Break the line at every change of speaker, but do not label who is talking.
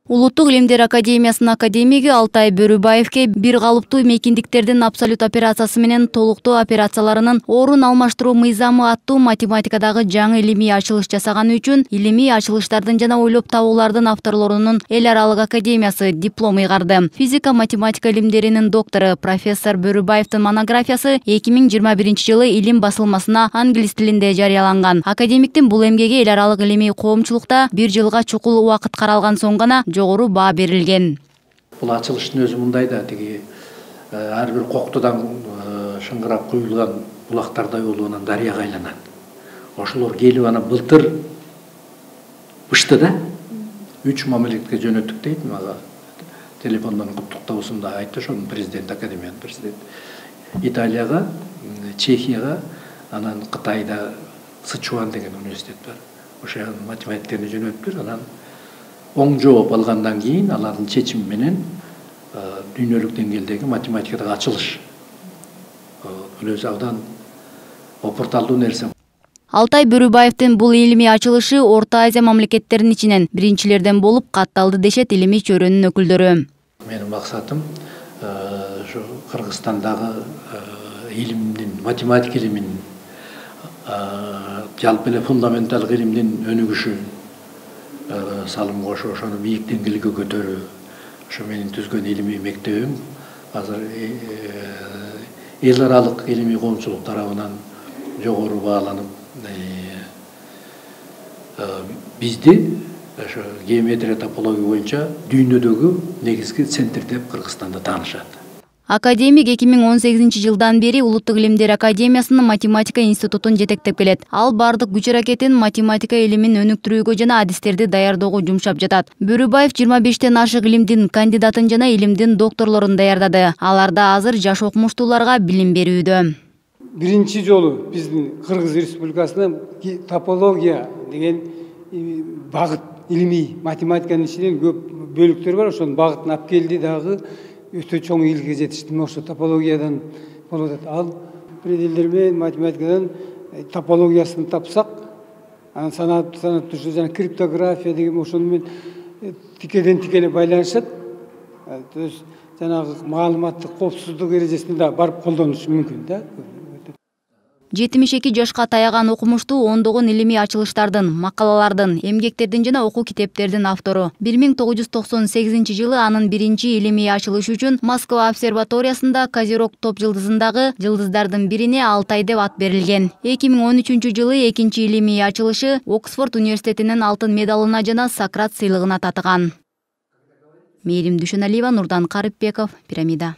Улуттук илимдер академиясынын академиги Алтай Бөрүбаевке бир калыптуу мейкиндиктердин абсолют операциясы менен толуктоо операцияларынын орун алмаштыруу мыйзамы аттуу математикадагы жаңы илимий ачылыш жасаганы үчүн илимий ачылыштардын жана ойлоп табуулардын авторлорунун эл аралык академиясы диплом ыйгарды. Физика математика илимдеринин доктору профессор Бөрүбаевдин монографиясы 2021-жылы илим басылмасына англис тилинде жарыяланган. Академиктин бул эмгеги эл аралык илимий коомчулукта 1 жылга чукул убакыт каралган соң гана жогору баа берилген.
Бул ачылыштын өзү мындай да, тиги ар бир коктудан шыңгырап куюлган булактардай болуп анан дарыяга айланат. Ошолор келип анан былтыр бышты да 3 мамлекетке жөнөттүк дейт мага. Телефондон куттуктоосунда айтты, ошонун президент, академиянын президенти. Италияга, Чехияга, анан Кытайда Сычуан деген университет бар. Ошол математиктерди жөнөттүр, анан оң жооп алгандан кийин алардын чечими менен дүйнөлүк деңгээлдеги математикадагы ачылыш өзү абдан опурталдуу нерсе.
Алтай Бөрүбаевдин бул илимий ачылышы Орто Азия мамлекеттеринин ичинен биринчилерден болуп катталды дешет илимий чөйрөнүн өкүлдөрү.
Менин максатым ошо Кыргызстандагы илимдин, математика илиминин, жалпы эле фундаменталдык илимдин өнүгүшү салым кошуп, ошону бийик деңгээлге көтөрүү. Ошо менин түзгөн илимий мектебим азыр эл аралык илимий коомчулук тарабынан жогору бааланып, бизди ошо геометрия, топология боюнча дүйнөдөгү негизги центр деп Кыргызстанда таанышат.
Академик 2018-жылдан бери Улуттук илимдер академиясынын математика институтун жетектеп келет. Ал бардык күч аракетин математика илимин өнүктүрүүгө жана адистерди даярдоого жумшап жатат. Бөрүбаев 25тен ашык илимдин кандидатын жана илимдин докторлорун даярдады. Аларда азыр жаш окумуштууларга билим берүүдө.
Биринчи жолу биздин Кыргыз Республикасында топология деген багыт, илимий математиканын ичинен көп бөлүктөр бар. Ошонун багытын алып келди дагы. Өтө чоң ийгиликке жетишти. Ошо топологиядан болуп атат. Ал пределдер менен математикадан топологиясын тапсак, анан санат түшү жана криптография деген ошону менен тикеден тикеле байланышат. То есть жанагы маалыматтык коопсуздук эрежесин да барып колдонуш мүмкүн да.
72 жашка таяган окумуштуу ондогон илимий ачылыштардын, макалалардын, эмгектердин жана окуу китептердин автору. 1998-жылы анын биринчи илимий ачылышы үчүн Москва обсерваториясында Козерог топ жылдызындагы жылдыздардын бирине Алтай деп ат берилген. 2013-жылы экинчи илимий ачылышы Оксфорд университетинин алтын медалына жана Сократ сыйлыгына татыган. Мээрим Дүйшөналиева, Нурдан Карыпбеков, Пирамида.